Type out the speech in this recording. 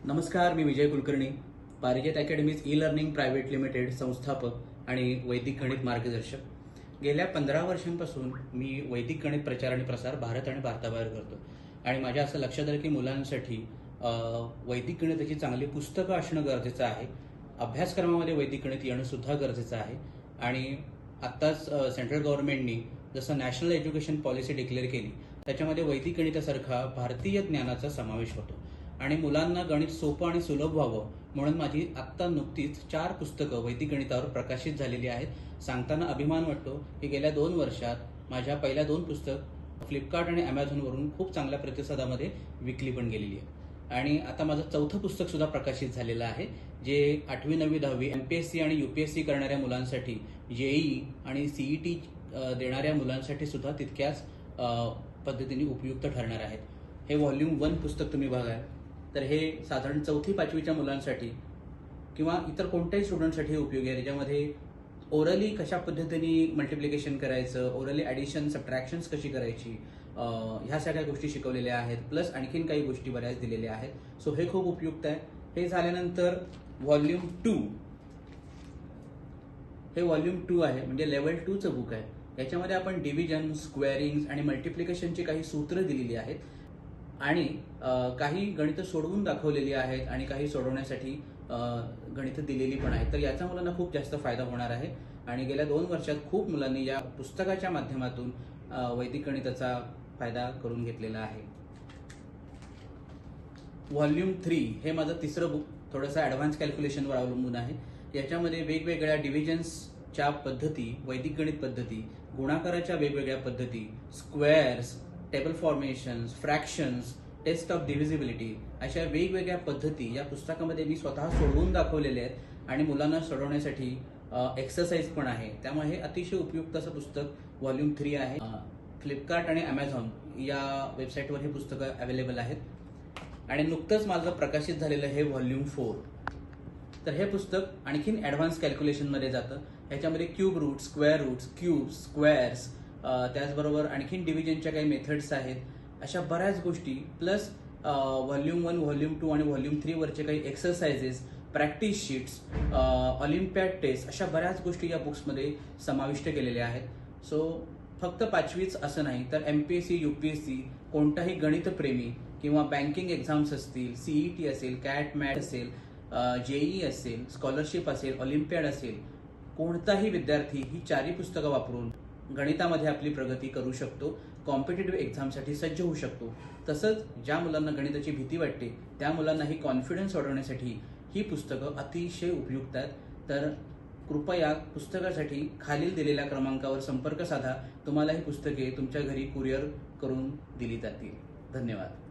नमस्कार, मी विजय कुलकर्णी, पारिजात academies e learning private limited संस्थापक आणि वैदिक गणित मार्गदर्शक. गेल्या 15 वर्षांपासून मी वैदिक गणित प्रचार आणि प्रसार भारत आणि भारताबाहेर करतो आणि माझ्या असं लक्षात आलं की मुलांसाठी वैदिक गणिताची चांगली पुस्तकं असणं गरजेचं आहे. अभ्यासक्रमामध्ये वैदिक गणित येणं सुद्धा गरजेचं आहे आणि आत्ताच सेंट्रल गव्हर्नमेंटनी जसं नॅशनल एज्युकेशन पॉलिसी डिक्लेअर केली त्याच्यामध्ये वैदिक गणितासारखा भारतीय ज्ञानाचा समावेश होतो आणि मुलांना गणित सोपं आणि सुलभ व्हावं म्हणून माझी आत्ता नुकतीच 4 पुस्तकं वैदिक गणितावर प्रकाशित झालेली आहेत. सांगताना अभिमान वाटतो की गेल्या 2 वर्षात माझ्या पहिल्या 2 पुस्तक फ्लिपकार्ट आणि अमेझॉनवरून खूप चांगल्या प्रतिसादामध्ये विकली पण गेलेली आहे आणि आता माझं 4थं पुस्तक सुद्धा प्रकाशित झालेलं आहे, जे 8वी 9वी 10वी MPSC आणि UPSC करणाऱ्या मुलांसाठी, JEE आणि CET देणाऱ्या मुलांसाठी सुद्धा तितक्याच पद्धतीने उपयुक्त ठरणार आहेत. हे व्हॉल्यूम 1 पुस्तक तुम्ही बघा, तर हे साधारण 4थी 5वीच्या मुलांसाठी किंवा इतर कोणत्याही स्टुडंटसाठी उपयोगी आहे. त्याच्यामध्ये ओरली कशा पद्धतीने मल्टिप्लिकेशन करायचं, ओरली ॲडिशन सबट्रॅक्शन्स कशी करायची, ह्या सगळ्या गोष्टी शिकवलेल्या आहेत. प्लस आणखीन काही गोष्टी बऱ्याच दिलेल्या आहेत. सो हे खूप उपयुक्त आहे. हे झाल्यानंतर व्हॉल्यूम 2, हे व्हॉल्यूम 2 आहे, म्हणजे लेवल 2चं बुक आहे. याच्यामध्ये आपण डिव्हिजन, स्क्वेअरिंग आणि मल्टिप्लिकेशनची काही सूत्र दिलेली आहेत आणि काही गणितं सोडवून दाखवलेली आहेत आणि काही सोडवण्यासाठी गणितं दिलेली पण आहेत. तर याचा मुलांना खूप जास्त फायदा होणार आहे आणि गेल्या 2 वर्षात खूप मुलांनी या पुस्तकाच्या माध्यमातून वैदिक गणिताचा फायदा करून घेतलेला आहे. व्हॉल्यूम 3 हे माझं 3रं बुक, थोडंसं ॲडव्हान्स कॅल्क्युलेशनवर अवलंबून आहे. याच्यामध्ये वेगवेगळ्या डिव्हिजन्सच्या पद्धती, वैदिक गणित पद्धती, गुणाकाराच्या वेगवेगळ्या पद्धती, squares, table formations, fractions, test of divisibility अशा वेगवेगळ्या पद्धती या पुस्तकामध्ये मी स्वतः सोडवून दाखवलेले आहेत आणि मुलांना सोडवण्यासाठी एक्सरसाइज पण आहे. त्यामुळे हे अतिशय उपयुक्त असं पुस्तक व्हॉल्यूम 3 आहे. फ्लिपकार्ट आणि अमेझॉन या वेबसाईटवर हे पुस्तकं अवेलेबल आहेत आणि नुकतंच माझं प्रकाशित झालेलं हे व्हॉल्यूम 4. तर हे पुस्तक आणखीन ॲडव्हान्स कॅल्क्युलेशनमध्ये जातं. ह्याच्यामध्ये cube root, square roots, cubes, squares, त्याचबरोबर आणखीन डिव्हिजनच्या काही मेथड्स आहेत, अशा बऱ्याच गोष्टी. प्लस व्हॉल्यूम 1, व्हॉल्यूम 2 आणि व्हॉल्यूम 3 वरचे काही exercises, practice sheets, olympiad test, अशा बऱ्याच गोष्टी या बुक्समध्ये समाविष्ट केलेल्या आहेत. सो फक्त 5वीच असं नाही, तर MPSC, UPSC, कोणताही गणितप्रेमी किंवा बँकिंग एक्झाम्स असतील, CET असेल, कॅट मॅट असेल, JEE असेल, स्कॉलरशिप असेल, ऑलिम्पियाड असेल, कोणताही विद्यार्थी ही 4ही पुस्तकं वापरून गणितामध्ये आपली प्रगती करू शकतो, कॉम्पिटेटिव्ह एक्झामसाठी सज्ज होऊ शकतो. तसंच ज्या मुलांना गणिताची भीती वाटते त्या मुलांनाही कॉन्फिडन्स वाढवण्यासाठी ही पुस्तकं अतिशय उपयुक्त आहेत. तर कृपया पुस्तकासाठी खालील दिलेल्या क्रमांकावर संपर्क साधा. तुम्हाला ही पुस्तके तुमच्या घरी कुरिअर करून दिली जातील. धन्यवाद.